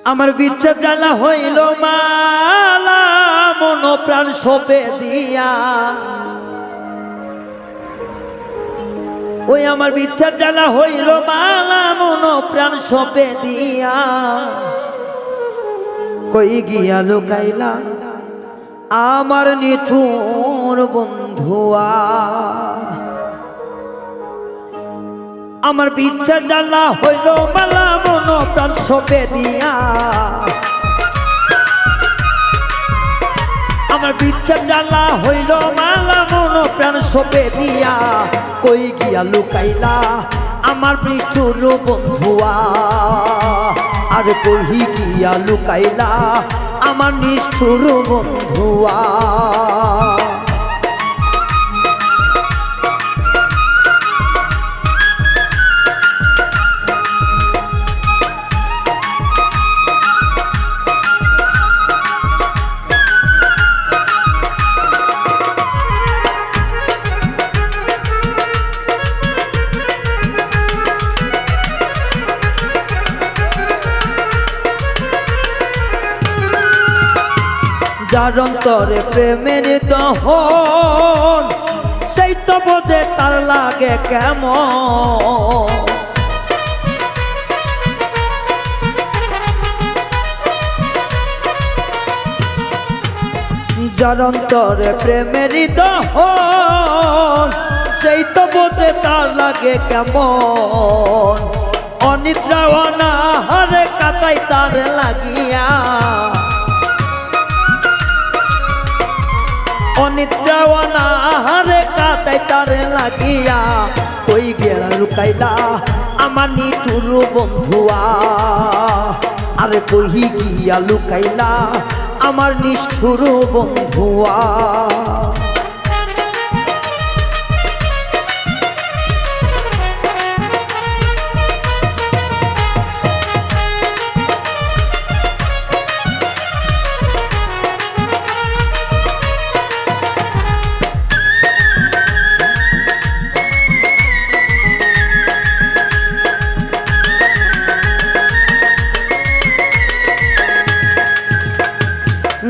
আমার বিচ্ছা জ্বালা হইল মালা মন প্রাণ সপে দিয়া ওই আমার বিচ্ছা জ্বালা হইল মালা মন প্রাণ সপে দিয়া কই গিয়া লুকাইলা আমার নিঠুর বন্ধুয়া আমার বিচ্ছা জ্বালা হইল মালা মন প্রাণ সপে দিয়া আমার বিচ্ছা জ্বালা হইল মালা মন প্রাণ সপে দিয়া কই গিয়া লুকাইলা আমার নিঠুর বন্ধুয়া আর কই গিয়া লুকাইলা আমার নিষ্ঠুর বন্ধুয়া যার অন্তরে প্রেমের দহন সেই তো বোঝে তার লাগে কেমন যার অন্তরে প্রেমের দহন সেই তো বোঝে তার লাগে কেমন অনিদ্রা অনাহারে কাটাই তার লাগিয়া অনিদ্রা অনাহারে কাটাই তারে লাগিয়া কই গেলা লুকাইলা আমার নিঠুর বন্ধুয়া আরে কই গিয়া লুকাইলা আমার নিষ্ঠুর বন্ধুয়া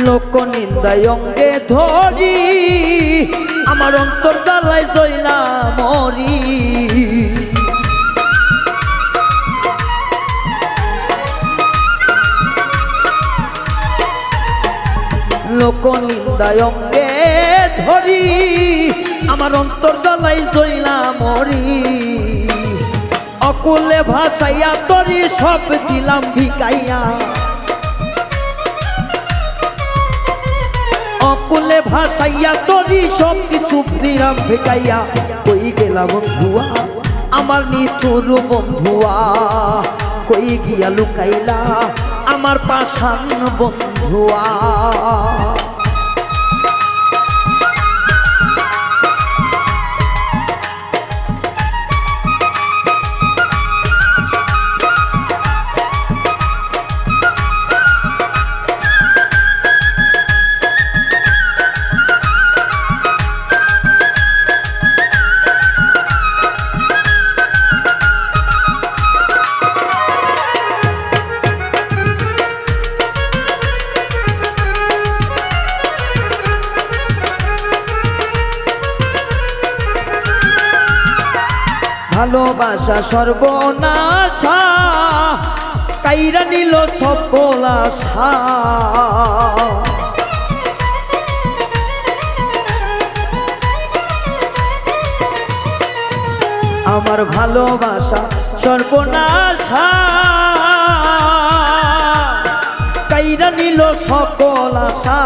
লোক নিন্দায় অঙ্গে ধরি আমার অন্তর জ্বালায় জইলা মরি লোক নিন্দায় অঙ্গে ধরি আমার অন্তর জ্বালায় জইলা মরি অকুলে ভাসাইয়া তরি সব দিলাম ভিকাইয়া অকুলে ভাসাইয়া তরি সব কিছু দিলাম ভেকাইয়া কই গেলা বন্ধুয়া আমার নিঠুর বন্ধুয়া কই গিয়া লুকাইলা আমার পাষাণ বন্ধুয়া ভালোবাসা সর্বনাশা কাইরা নিল সকল আশা আমার ভালোবাসা সর্বনাশা কাইরা নিল সকল আশা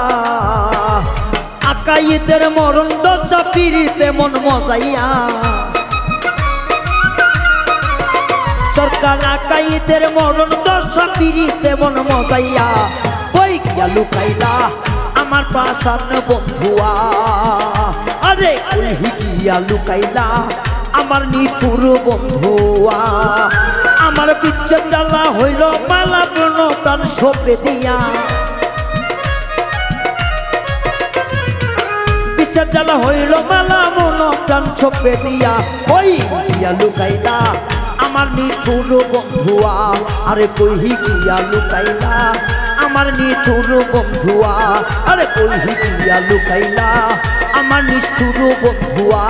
আকাইদের মরণ দশা পিড়িতে মন মজাইয়া সরকার আকাইদের মরণ দশা পিড়িতে মন মজাইয়া কই গিয়া লুকাইলা আমার পাষাণ বন্ধুয়া আরে কই গিয়া লুকাইলা আমার নিঠুর বন্ধুয়া আমার বিচ্ছা জ্বালা হইল মালা মন প্রাণ সপে দিয়া বিচ্ছা জ্বালা হইল মালা মন প্রাণ সপে দিয়া কই গিয়া লুকাইলা আমার নিঠুর বন্ধুয়া আরে কইহি গিয়া লুকাইলা আমার নিঠুর বন্ধুয়া আরে কইহি গিয়া লুকাইলা আমার নিষ্ঠুর বন্ধুয়া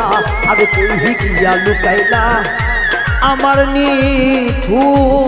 আরে কইহি গিয়া লুকাইলা আমার নিঠুর